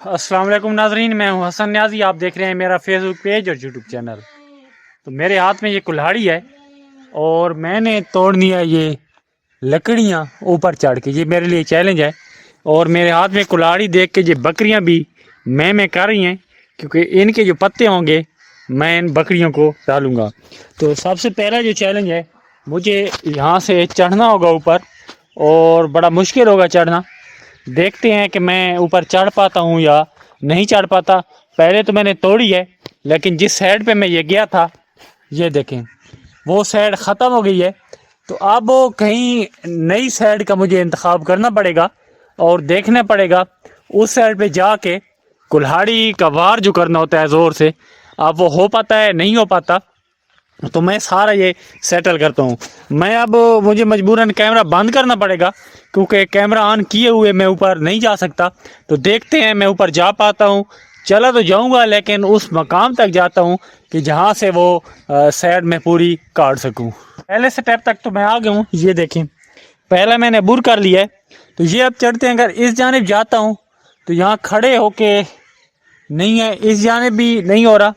अस्सलाम वालेकुम नाजरीन, मैं हूं हसन न्याजी। आप देख रहे हैं मेरा फेसबुक पेज और यूट्यूब चैनल। तो मेरे हाथ में ये कुल्हाड़ी है और मैंने तोड़नी है ये लकड़ियाँ ऊपर चढ़ के। ये मेरे लिए चैलेंज है और मेरे हाथ में कुल्हाड़ी देख के ये बकरियाँ भी मैं कर रही हैं, क्योंकि इनके जो पत्ते होंगे मैं इन बकरियों को डालूँगा। तो सबसे पहला जो चैलेंज है, मुझे यहाँ से चढ़ना होगा ऊपर और बड़ा मुश्किल होगा चढ़ना। देखते हैं कि मैं ऊपर चढ़ पाता हूँ या नहीं चढ़ पाता। पहले तो मैंने तोड़ी है, लेकिन जिस साइड पे मैं ये गया था, ये देखें वो साइड ख़त्म हो गई है। तो अब वो कहीं नई साइड का मुझे इंतखाब करना पड़ेगा और देखना पड़ेगा उस साइड पे जाके कुल्हाड़ी का वार जो करना होता है ज़ोर से, अब वो हो पाता है नहीं हो पाता। तो मैं सारा ये सेटल करता हूँ। मुझे मजबूरन कैमरा बंद करना पड़ेगा, क्योंकि कैमरा ऑन किए हुए मैं ऊपर नहीं जा सकता। तो देखते हैं मैं ऊपर जा पाता हूँ। चला तो जाऊँगा, लेकिन उस मकाम तक जाता हूँ कि जहाँ से वो साइड में पूरी काट सकूँ। पहले स्टेप तक तो मैं आ गया हूँ। ये देखें, पहला मैंने बुर कर लिया है। तो ये अब चढ़ते हैं। अगर इस जानिब जाता हूँ तो यहाँ खड़े होके नहीं है, इस जानिब भी नहीं हो रहा,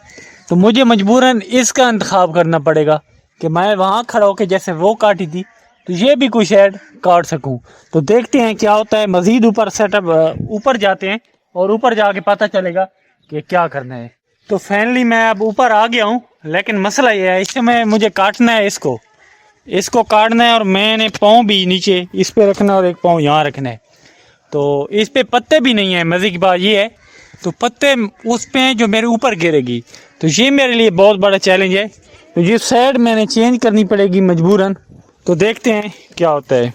तो मुझे मजबूरन इसका इंतखाब करना पड़ेगा कि मैं वहाँ खड़ा होकर जैसे वो काटी थी तो ये भी कुछ ऐड काट सकूँ। तो देखते हैं क्या होता है। मज़ीद ऊपर सेटअप ऊपर जाते हैं और ऊपर जाके पता चलेगा कि क्या करना है। तो फाइनली मैं अब ऊपर आ गया हूँ, लेकिन मसला ये है इसमें मुझे काटना है, इसको काटना है और मैंने पाँव भी नीचे इस पर रखना है और एक पाँव यहाँ रखना है। तो इस पर पत्ते भी नहीं है। मज़े की बात ये है, तो पत्ते उस पे जो मेरे ऊपर गिरेगी, तो ये मेरे लिए बहुत बड़ा चैलेंज है। तो ये साइड मैंने चेंज करनी पड़ेगी मजबूरन। तो देखते हैं क्या होता है।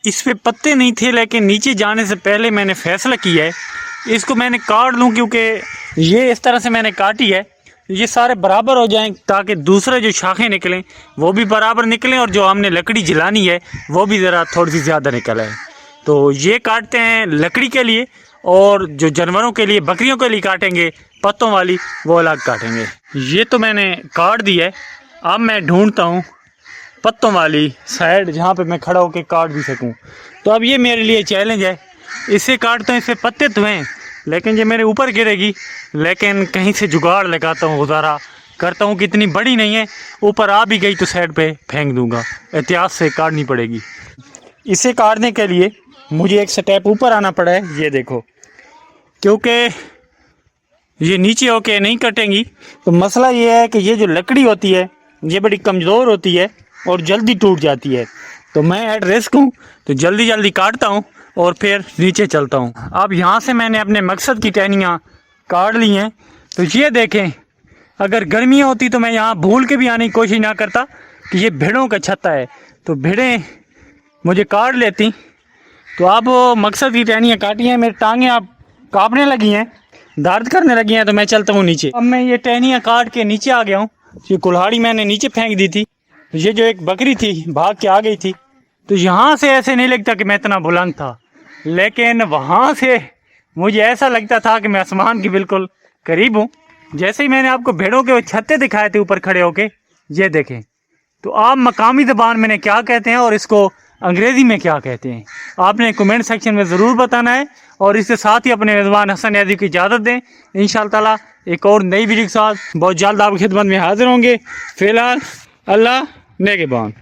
इस पे पत्ते नहीं थे, लेकिन नीचे जाने से पहले मैंने फैसला किया है इसको मैंने काट लूँ, क्योंकि ये इस तरह से मैंने काटी है ये सारे बराबर हो जाएं, ताकि दूसरे जो शाखें निकलें वो भी बराबर निकलें और जो हमने लकड़ी जलानी है वो भी ज़रा थोड़ी सी ज़्यादा निकल आए। तो ये काटते हैं लकड़ी के लिए, और जो जानवरों के लिए बकरियों के लिए काटेंगे पत्तों वाली, वो अलग काटेंगे। ये तो मैंने काट दी है। अब मैं ढूंढता हूँ पत्तों वाली साइड जहाँ पे मैं खड़ा होकर काट भी सकूँ। तो अब ये मेरे लिए चैलेंज है। इसे काटता हूँ, इससे पत्ते तो हैं, लेकिन ये मेरे ऊपर गिरेगी। लेकिन कहीं से जुगाड़ लगाता हूँ, गुजारा करता हूँ कि इतनी बड़ी नहीं है, ऊपर आ भी गई तो साइड पे फेंक दूँगा। एहतियात से काटनी पड़ेगी। इसे काटने के लिए मुझे एक स्टेप ऊपर आना पड़ा है। ये देखो, क्योंकि ये नीचे होके नहीं कटेंगी। तो मसला ये है कि ये जो लकड़ी होती है ये बड़ी कमज़ोर होती है और जल्दी टूट जाती है। तो मैं एट रिस्क हूँ, तो जल्दी जल्दी काटता हूँ और फिर नीचे चलता हूँ। अब यहाँ से मैंने अपने मकसद की टहनियाँ काट ली हैं। तो ये देखें, अगर गर्मियाँ होती तो मैं यहाँ भूल के भी आने की कोशिश ना करता कि ये भेड़ों का छत्ता है, तो भेड़ें मुझे काट लेती। तो अब वो मकसद की टहनियाँ काटी हैं, मेरी टांगें अब कांपने लगी हैं, दर्द करने लगी हैं। तो मैं चलता हूँ नीचे। अब मैं ये टहनियाँ काट के नीचे आ गया हूँ। ये कुल्हाड़ी मैंने नीचे फेंक दी थी। ये जो एक बकरी थी भाग के आ गई थी। तो यहाँ से ऐसे नहीं लगता कि मैं इतना बुलंद था, लेकिन वहाँ से मुझे ऐसा लगता था कि मैं आसमान की बिल्कुल करीब हूँ। जैसे ही मैंने आपको भेड़ों के छत्ते दिखाए थे ऊपर खड़े होके, ये देखें। तो आप मकामी ज़बान में क्या कहते हैं और इसको अंग्रेज़ी में क्या कहते हैं, आपने कमेंट सेक्शन में ज़रूर बताना है। और इसके साथ ही अपने मेज़बान हसन न्याजी की इजाज़त दें। इंशाअल्लाह ताला एक और नई वीडियो के साथ बहुत जल्द आपकी खिदमत में हाजिर होंगे। फ़िलहाल अल्लाह नेगेबान।